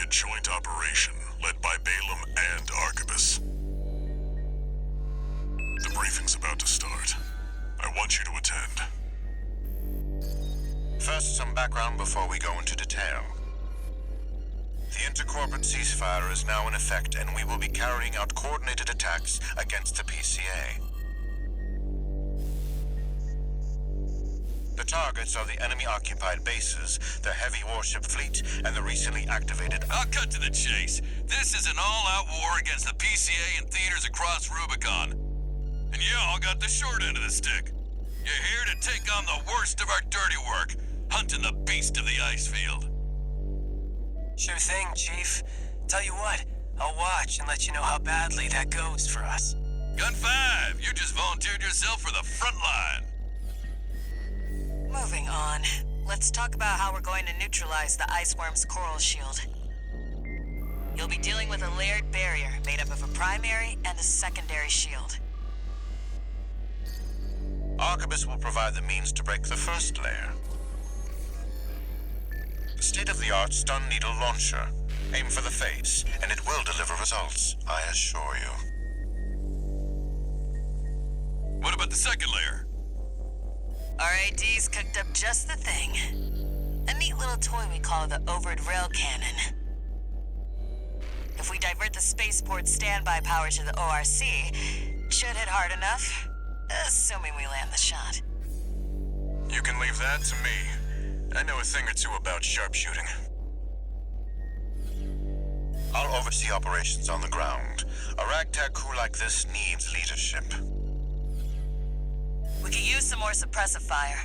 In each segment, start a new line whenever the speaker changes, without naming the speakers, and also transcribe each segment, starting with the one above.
joint operation led by Balaam and Arquebus. The briefing's about to start. I want you to attend.
First, some background before we go into detail. The intercorporate ceasefire is now in effect, and we will be carrying out coordinated attacks against the PCA. The targets are the enemy-occupied bases, the heavy warship fleet, and the recently activated...
I'll cut to the chase. This is an all-out war against the PCA and theaters across Rubicon. And y'all got the short end of the stick. You're here to take on the worst of our dirty work, hunting the beast of the ice field.
Sure thing, Chief. Tell you what, I'll watch and let you know how badly that goes for us.
Gun 5, you just volunteered yourself for the front line.
Moving on. Let's talk about how we're going to neutralize the Iceworm's coral shield. You'll be dealing with a layered barrier made up of a primary and a secondary shield.
Arquebus will provide the means to break the first layer. The state-of-the-art stun needle launcher. Aim for the face, and it will deliver results, I assure you.
What about the second layer?
RAD's cooked up just the thing. A neat little toy we call the overed rail cannon. If we divert the spaceport's standby power to the ORC, should hit hard enough, assuming we land the shot.
You can leave that to me. I know a thing or two about sharpshooting.
I'll oversee operations on the ground. A ragtag crew like this needs leadership.
We could use some more suppressive fire.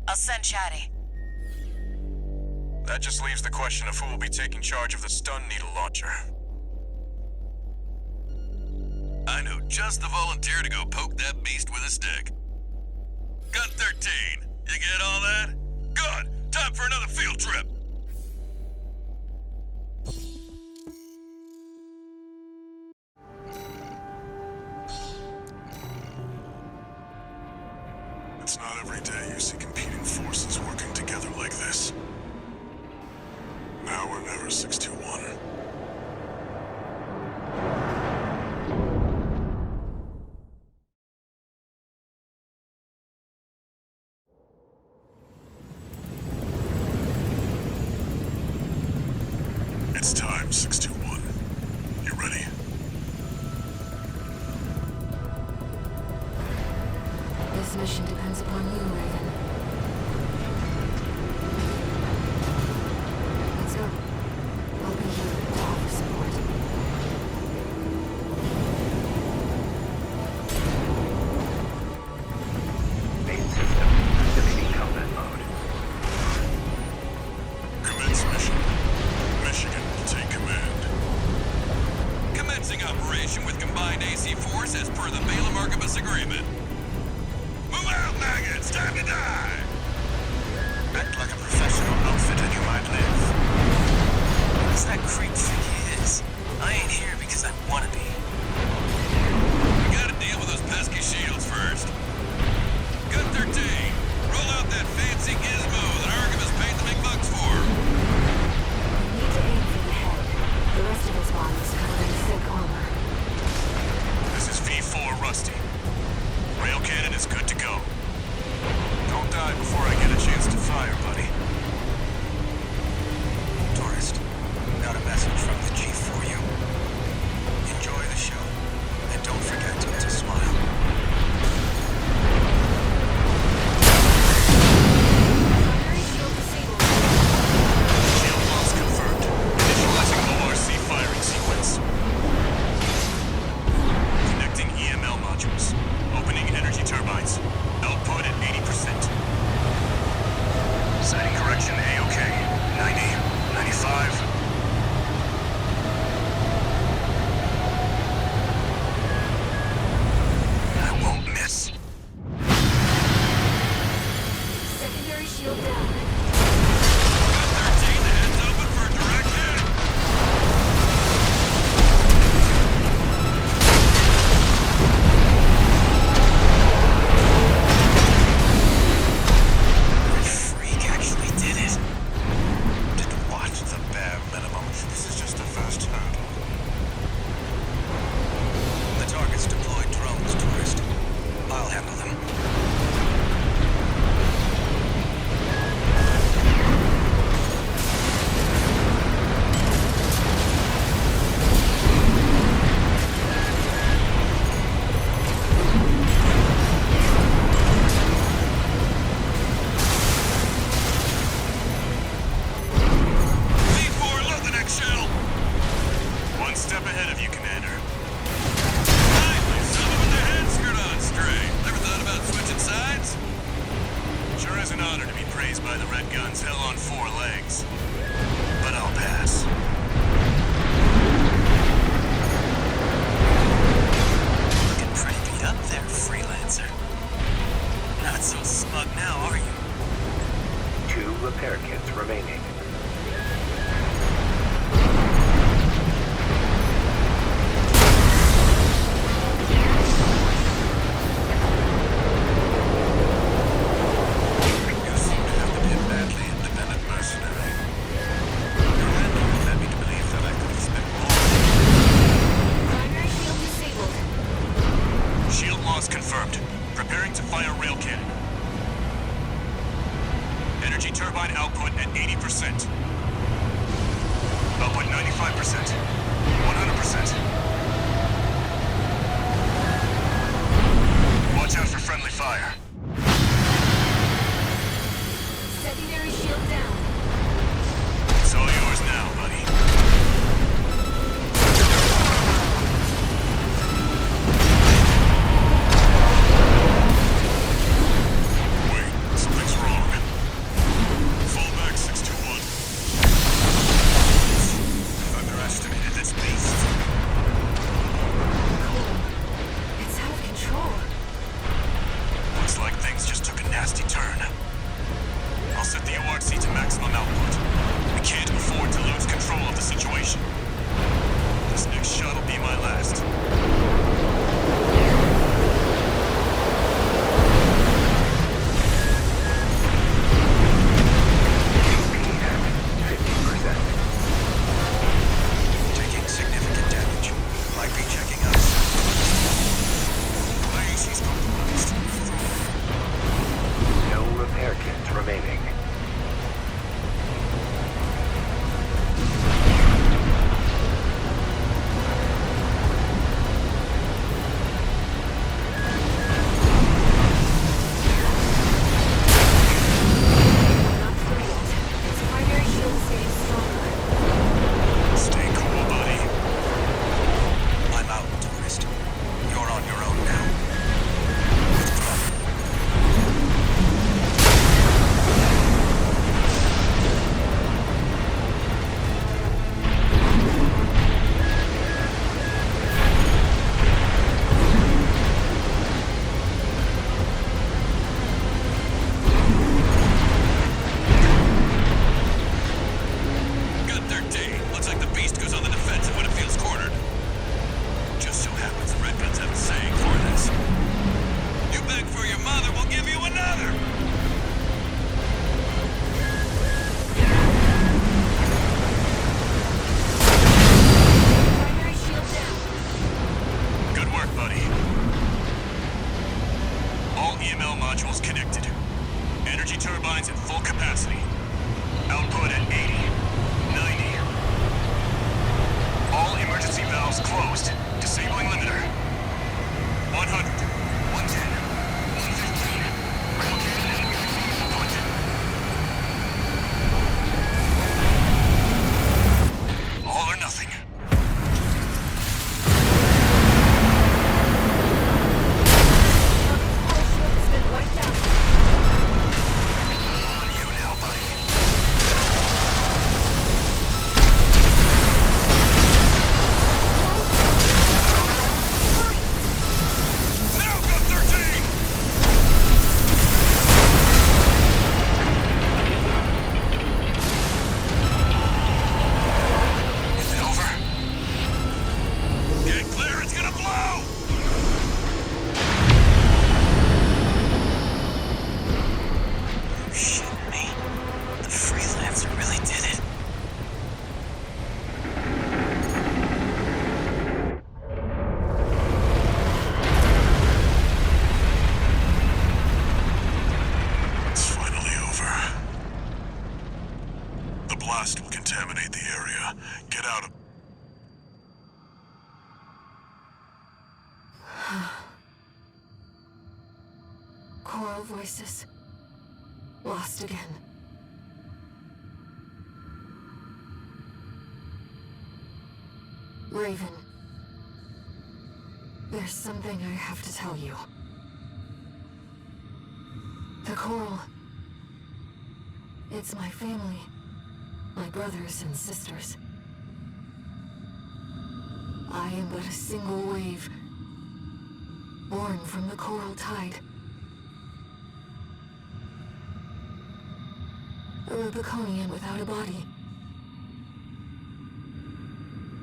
I'll send Chatty.
That just leaves the question of who will be taking charge of the stun needle launcher.
I know just the volunteer to go poke that beast with a stick. Gun 13, you get all that? Good! Time for another field trip!
It's not every day you see competing forces working together like this. Now or never, 621. It's time, 621. You ready?
This mission depends upon you, Raven. Let's go. I'll be here to offer support.
Main system activating combat mode.
Commence mission. Michigan will take command.
Commencing operation with combined AC force as per the Balaam Arquebus agreement. Move out, maggots! Time to die!
Act like a professional outfit and you might live.
What's that creep think he is? I ain't here because I want to be.
We gotta deal with those pesky shields first. Gun 13, roll out that fancy gizmo that Arquebus paid the big bucks for.
We need to aim for the head. The rest of his body is covered in thick armor.
This is V4 Rusty. Rail cannon is good to go. Don't die before I get a chance to fire, buddy. Tourist, got a message from the chief for you. Enjoy the show, and don't forget to smile.
Primary shield disabled.
Shield loss confirmed. Initializing ORC firing sequence. Connecting EML modules. Opening energy turbines. LB confirmed. Preparing to fire rail cannon. Energy turbine output at 80%. Output 95%. 100%. Watch out for friendly fire.
Secondary shield down.
It's all yours now, buddy.
Wait, something's wrong. Fall back, 621.
Underestimated this beast.
Cool. It's out of control.
Looks like things just took a nasty turn. I'll set the ORC to maximum output. We can't afford to lose control of the situation. This next shot will be my last.
Taking significant damage. Might be checking us.
Blaze, he's compromised.
No repair kits remaining.
Not through yet. Its primary shield is getting stronger.
Stay cool, buddy.
I'm out, tourist. You're on your own now.
Got 13. Looks like the beast goes on the defensive when it feels cornered. Just so happens the Redguns have a saying for this. You beg for your mother, we'll give you another!
Primary shield down.
Good work, buddy. All EML modules connected. Energy turbines at full capacity. Output at 80, 90. All emergency valves closed. Disabling limiter. 100, 110, 115. Rail cannon input. All or nothing.
All shield has been wiped out.
You now, buddy.
Now got 13!
Is it over?
Get clear, it's gonna blow!
Shitting me. The freelancer really did it.
It's finally over. The blast will contaminate the area. Get out of...
Choral voices. Lost again. Raven. There's something I have to tell you. The Coral. It's my family. My brothers and sisters. I am but a single wave. Born from the Coral Tide. A Rubiconian without a body.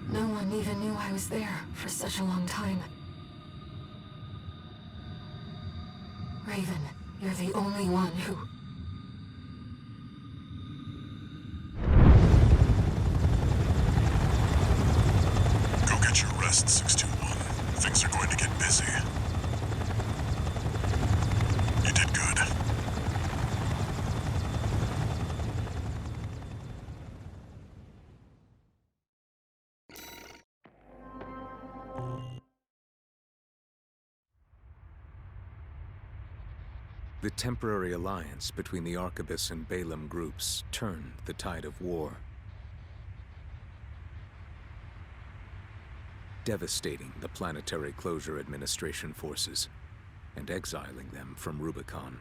No one even knew I was there for such a long time. Raven, you're the only one who...
Go get your rest, 621. Things are going to get busy.
The temporary alliance between the Arquebus and Balaam groups turned the tide of war, devastating the Planetary Closure Administration forces and exiling them from Rubicon.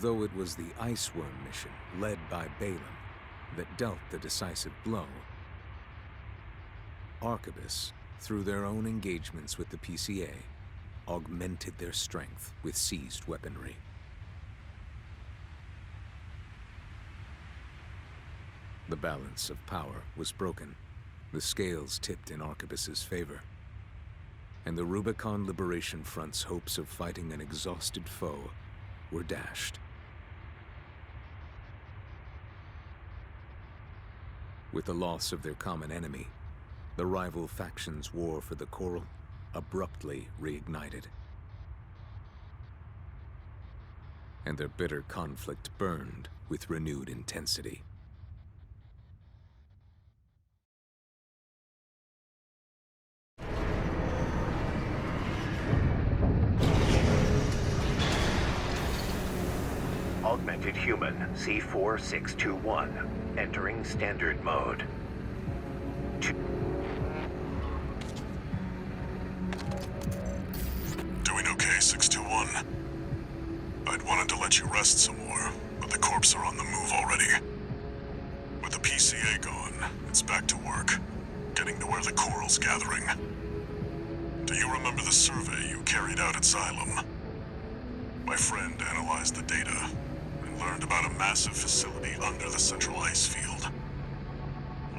Though it was the Iceworm mission led by Balaam that dealt the decisive blow, Arquebus, through their own engagements with the PCA, augmented their strength with seized weaponry. The balance of power was broken, the scales tipped in Arquebus's favor, and the Rubicon Liberation Front's hopes of fighting an exhausted foe were dashed. With the loss of their common enemy, the rival factions' war for the Coral abruptly reignited. And their bitter conflict burned with renewed intensity.
Augmented Human C4621. Entering Standard Mode.
Doing okay, 621? I'd wanted to let you rest some more, but the corps are on the move already. With the PCA gone, it's back to work, getting to where the Coral's gathering. Do you remember the survey you carried out at Xylem? My friend analyzed the data and learned about a massive facility under the central ice field.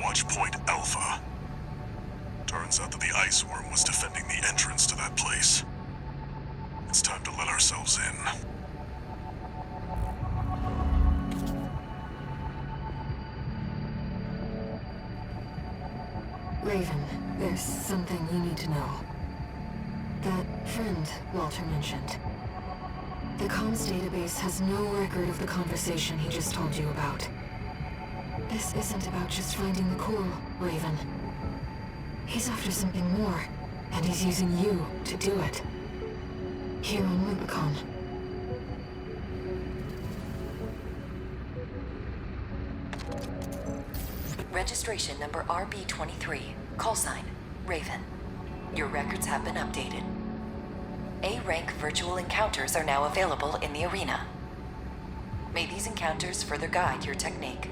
Watch Point Alpha. Turns out that the ice worm was defending the entrance to that place. It's time to let ourselves in.
Raven, there's something you need to know. That friend Walter mentioned. The comms database has no record of the conversation he just told you about. This isn't about just finding the Coral, Raven. He's after something more, and he's using you to do it. Here on Rubicon.
Registration number RB23, call sign, Raven. Your records have been updated. A-rank virtual encounters are now available in the arena. May these encounters further guide your technique.